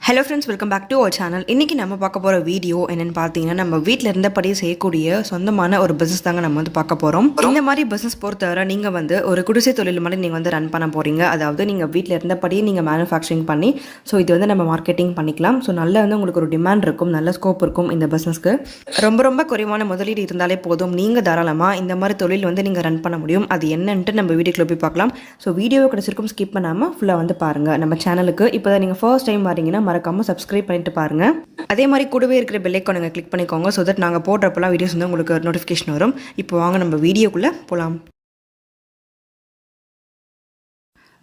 Hello friends, welcome back to our channel. இன்னைக்கு நம்ம பார்க்க போற வீடியோ என்னன்னு பார்த்தீங்கன்னா நம்ம வீட்ல இருந்தபடியே செய்யக்கூடிய சொந்தமான ஒரு பிசினஸ் தாங்க நம்ம வந்து பார்க்க போறோம். இந்த மாதிரி பிசினஸ் பொறுத்தவரை நீங்க வந்து ஒரு குடிசை தொழில் மாதிரி நீங்க வந்து ரன் பண்ண போறீங்க. அதாவது நீங்க வீட்ல இருந்தபடியே நீங்க மேனுஃபேக்சரிங் பண்ணி இது வந்து நம்ம மார்க்கெட்டிங் பண்ணிக்கலாம். நல்ல வந்து உங்களுக்கு ஒரு டிமாண்ட் இருக்கும், நல்ல ஸ்கோப் இருக்கும் இந்த பிசினஸ்க்கு. ரொம்ப குறைவான முதலீடு இருந்தாலே போதும், நீங்க தாராளமா இந்த மாதிரி தொழில் வந்து நீங்க ரன் பண்ண முடியும். அது என்னன்ட்டு நம்ம வீடியோக்குள்ள போய் பார்க்கலாம். வீடியோவை கடைசிக்கும் ஸ்கிப் பண்ணாம ஃபுல்லா வந்து பாருங்க. நம்ம சேனலுக்கு இப்போதான் நீங்க ஃபர்ஸ்ட் டைம் வரீங்கன்னா மறக்காம சப்ஸ்கிரைப் பண்ணிட்டு பாருங்க. அதே மாதிரி கூடவே இருக்கிற பெல் ஐகானை கிளிக் பண்ணிக்கோங்க. ஸோ தட் நாங்கள் போடுறப்பெல்லாம் வீடியோஸ் வந்து உங்களுக்கு நோட்டிஃபிகேஷன் வரும். இப்போ வாங்க நம்ம வீடியோக்குள்ளே போகலாம்.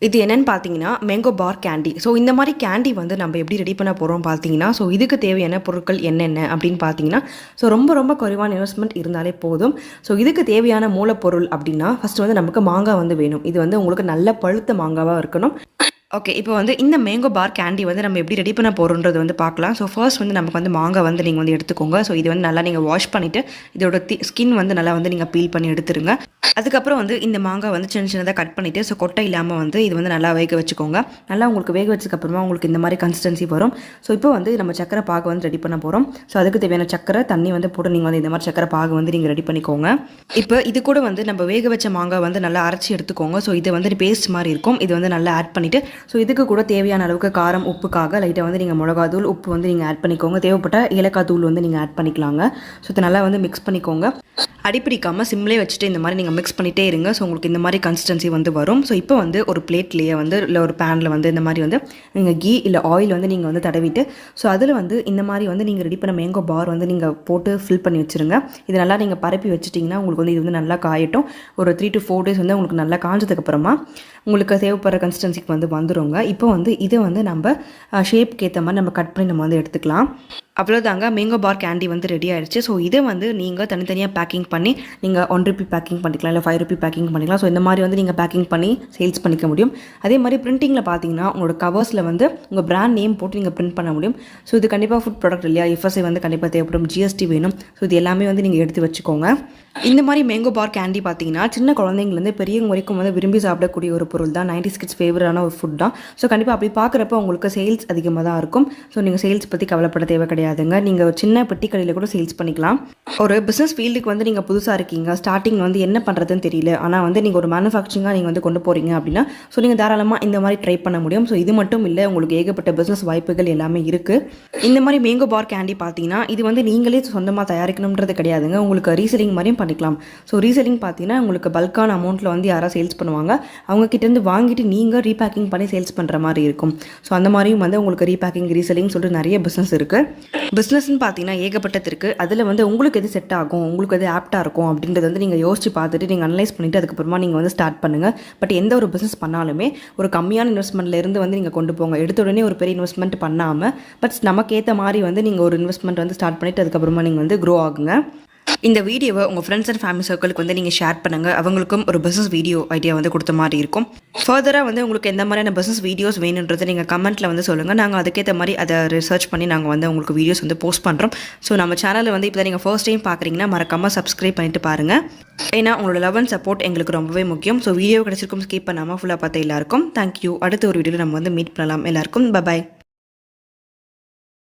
இது என்னன்னு பார்த்தீங்கன்னா மேங்கோ பார் கேண்டி. இந்த மாதிரி கேண்டி வந்து நம்ம எப்படி ரெடி பண்ண போகிறோம் பார்த்தீங்கன்னா இதுக்கு தேவையான பொருட்கள் என்னென்ன அப்படின்னு பார்த்தீங்கன்னா ரொம்ப குறைவான இன்வெஸ்ட்மெண்ட் இருந்தாலே போதும். இதுக்கு தேவையான மூலப்பொருள் அப்படின்னா ஃபஸ்ட்டு வந்து நமக்கு மாங்காய் வந்து வேணும். இது வந்து உங்களுக்கு நல்ல பழுத்த மாங்காவாக இருக்கணும். ஓகே, இப்போ வந்து இந்த மேங்கோ பார் கேண்டி வந்து நம்ம எப்படி ரெடி பண்ண போகிறோன்றது வந்து பார்க்கலாம். ஃபர்ஸ்ட் வந்து நமக்கு வந்து மாங்காய் வந்து நீங்கள் வந்து எடுத்துக்கோங்க. இது வந்து நல்லா நீங்கள் வாஷ் பண்ணிவிட்டு இதோட ஸ்கின் வந்து நல்லா வந்து நீங்கள் பீல் பண்ணி எடுத்துருங்க. அதுக்கப்புறம் வந்து இந்த மாங்காய் வந்து சின்னதாக கட் பண்ணிவிட்டு கொட்டை இல்லாமல் வந்து இது வந்து நல்லா வேக வச்சுக்கோங்க. நல்லா உங்களுக்கு வேக வச்சதுக்கப்புறமா உங்களுக்கு இந்த மாதிரி கன்சிஸ்டன்சி வரும். இப்போ வந்து நம்ம சக்கரை பாகு வந்து ரெடி பண்ண போகிறோம். அதுக்கு தேவையான சக்கரை தண்ணி வந்து போட்டு நீங்கள் வந்து இந்த மாதிரி சக்கரை பாகு வந்து நீங்கள் ரெடி பண்ணிக்கோங்க. இப்போ இது கூட வந்து நம்ம வேக வச்ச மாங்காய் வந்து நல்லா அரைச்சி எடுத்துக்கோங்க. இது வந்து பேஸ்ட் மாதிரி இருக்கும். இது வந்து நல்லா ஆட் பண்ணிவிட்டு இதுக்கு கூட தேவையான அளவுக்கு காரம் உப்புக்காக லைட்டாக வந்து நீங்கள் மிளகாத்தூள் உப்பு வந்து நீங்கள் ஆட் பண்ணிக்கோங்க. தேவைப்பட்ட ஏலக்காய் தூள் வந்து நீங்கள் ஆட் பண்ணிக்கலாங்க. இதை நல்லா வந்து மிக்ஸ் பண்ணிக்கோங்க. அடிப்பிடிக்காமல் சிம்லே வச்சுட்டு இந்த மாதிரி நீங்கள் மிக்ஸ் பண்ணிகிட்டே இருங்க. உங்களுக்கு இந்த மாதிரி கன்சிஸ்டன்சி வந்து வரும். இப்போ வந்து ஒரு பிளேட்லேயே வந்து இல்லை ஒரு பேனில் வந்து இந்த மாதிரி வந்து நீங்கள் கீ இல்லை ஆயில் வந்து நீங்கள் வந்து தடவிட்டு அதில் வந்து இந்த மாதிரி வந்து நீங்கள் ரெடி பண்ண மேங்கோ பார் வந்து நீங்கள் போட்டு ஃபில் பண்ணி வச்சுருங்க. இது நல்லா நீங்கள் பரப்பி வச்சுட்டிங்கன்னா உங்களுக்கு வந்து இது வந்து நல்லா காயட்டும். ஒரு 3 to 4 days வந்து உங்களுக்கு நல்லா காஞ்சதுக்கப்புறமா உங்களுக்கு தேவைப்படுற கன்சிஸ்டன்சிக்கு வந்து வந்துடுங்க. இப்போ வந்து இதை வந்து நம்ம ஷேப்க்கு ஏற்ற மாதிரி நம்ம கட் பண்ணி நம்ம வந்து எடுத்துக்கலாம். அவ்வளோதாங்க, மேங்கோ பார் கேண்டி வந்து ரெடி ஆகிடுச்சு. இதை வந்து நீங்கள் தனித்தனியாக பேக்கிங் பண்ணி நீங்கள் 1 ரூபி பேக்கிங் பண்ணிக்கலாம், இல்லை 5 ரூபி பேக்கிங் பண்ணிக்கலாம். இந்த மாதிரி வந்து நீங்கள் பேக்கிங் பண்ணி சேல்ஸ் பண்ணிக்க முடியும். அதே மாதிரி பிரிண்டிங்கில் பார்த்தீங்கன்னா உங்களோட கவர்ஸில் வந்து உங்கள் பிராண்ட் நேம் போட்டு நீங்கள் பிரிண்ட் பண்ண முடியும். இது கண்டிப்பாக ஃபுட் ப்ராடக்ட் இல்லையா, எஃப்எஸ்ஐ வந்து கண்டிப்பாக தேவைப்படும், ஜிஎஸ்டி வேணும். இது எல்லாமே வந்து நீங்கள் எடுத்து வச்சுக்கோங்க. இந்த மாதிரி மேங்கோ பார் கேண்டி பார்த்தீங்கன்னா சின்ன குழந்தைங்கலேருந்து பெரியவங்க வரைக்கும் வந்து விரும்பி சாப்பிடக்கூடிய ஒரு பொருள் தான். 90s கிட்ஸ் ஃபேவரான ஒரு ஃபுட் தான். கண்டிப்பாக அப்படி பார்க்குறப்ப உங்களுக்கு சேல்ஸ் அதிகமாக தான் இருக்கும். நீங்கள் சேல்ஸ் பற்றி கவலைப்பட தேவை கிடையாதுங்க. நீங்கள் சின்ன பெட்டி கடையில் கூட சேல்ஸ் பண்ணிக்கலாம். ஒரு பிஸ்னஸ் ஃபீல்டுக்கு வந்து நீங்கள் புதுசாக இருக்கீங்க, ஸ்டார்டிங் வந்து என்ன பண்ணுறதுன்னு தெரியல, ஆனால் வந்து நீங்கள் ஒரு மேனுஃபேக்சரிங்காக நீங்கள் வந்து கொண்டு போகிறீங்க அப்படின்னா நீங்கள் தாராளமாக இந்த மாதிரி ட்ரை பண்ண முடியும். இது மட்டும் இல்லை, உங்களுக்கு ஏகப்பட்ட பிஸ்னஸ் வாய்ப்புகள் எல்லாமே இருக்குது. இந்த மாதிரி மேங்கோ பார் கேண்டி பார்த்தீங்கன்னா இது வந்து நீங்களே சொந்தமாக தயாரிக்கணுன்றது கிடையாதுங்க. உங்களுக்கு ரீசெல்லிங் மாதிரியும் பண்ணிக்கலாம். ரீசெல்லிங் பார்த்தீங்கன்னா உங்களுக்கு பல்கான அமௌண்ட்டில் வந்து யாராவது சேல்ஸ் பண்ணுவாங்க, அவங்க கிட்டேருந்து வாங்கிட்டு நீங்கள் ரீபேக்கிங் பண்ணி சேல்ஸ் பண்ணுற மாதிரி இருக்கும். அந்த மாதிரியும் வந்து உங்களுக்கு ரீபேக்கிங் ரீசெல்லிங் சொல்லிட்டு நிறைய பிஸ்னஸ் இருக்குது. பிஸ்னஸ்ன்னு பார்த்தீங்கன்னா ஏகப்பட்டது இருக்குது. அதில் வந்து உங்களுக்கு எது செட் ஆகும், உங்களுக்கு எது ஆப்டாக இருக்கும் அப்படின்றத வந்து நீங்கள் யோசிச்சு பார்த்துட்டு நீங்கள் அனலைஸ் பண்ணிவிட்டு அதுக்கப்புறமா நீங்கள் வந்து ஸ்டார்ட் பண்ணுங்கள். பட் எந்த ஒரு பிஸ்னஸ் பண்ணாலுமே ஒரு கம்மியான இன்வெஸ்ட்மெண்ட்லேருந்து வந்து நீங்கள் கொண்டு போங்க. எடுத்த உடனே ஒரு பெரிய இன்வெஸ்ட்மெண்ட் பண்ணாமல் பட் நமக்கு ஏற்ற மாதிரி வந்து நீங்கள் ஒரு இன்வெஸ்ட்மெண்ட் வந்து ஸ்டார்ட் பண்ணிவிட்டு அதுக்கப்புறமா நீங்கள் வந்து க்ரோ ஆகுங்க. இந்த வீடியோவை உங்கள் ஃப்ரெண்ட்ஸ் அண்ட் ஃபேமிலி சர்க்கிளுக்கு வந்து நீங்கள் ஷேர் பண்ணுங்கள். அவங்களுக்கும் ஒரு பிஸ்னஸ் வீடியோ ஐடியா வந்து கொடுத்த மாதிரி இருக்கும். ஃபர்தராக வந்து உங்களுக்கு எந்த மாதிரியான பிஸ்னஸ் வீடியோஸ் வேணுன்றதை நீங்கள் கமெண்ட்டில் வந்து சொல்லுங்கள். நாங்கள் அதுக்கேற்ற மாதிரி அதை ரிசர்ச் பண்ணி நாங்கள் வந்து உங்களுக்கு வீடியோஸ் வந்து போஸ்ட் பண்ணுறோம். நம்ம சேனலில் வந்து இப்போ தான் நீங்கள் ஃபர்ஸ்ட் டைம் பார்க்குறீங்கன்னா மறக்காமல் சப்ஸ்கிரைப் பண்ணிட்டு பாருங்கள். ஏன்னா உங்களோட லவ் அண்ட் சப்போர்ட் எங்களுக்கு ரொம்பவே முக்கியம். வீடியோ கிடச்சிருக்கும் ஸ்கிப் பண்ணாமல் ஃபுல்லாக பார்த்து எல்லாருக்கும் தேங்க்யூ. அடுத்த ஒரு வீடியோவில் நம்ம வந்து மீட் பண்ணலாம். எல்லாருக்கும் பை.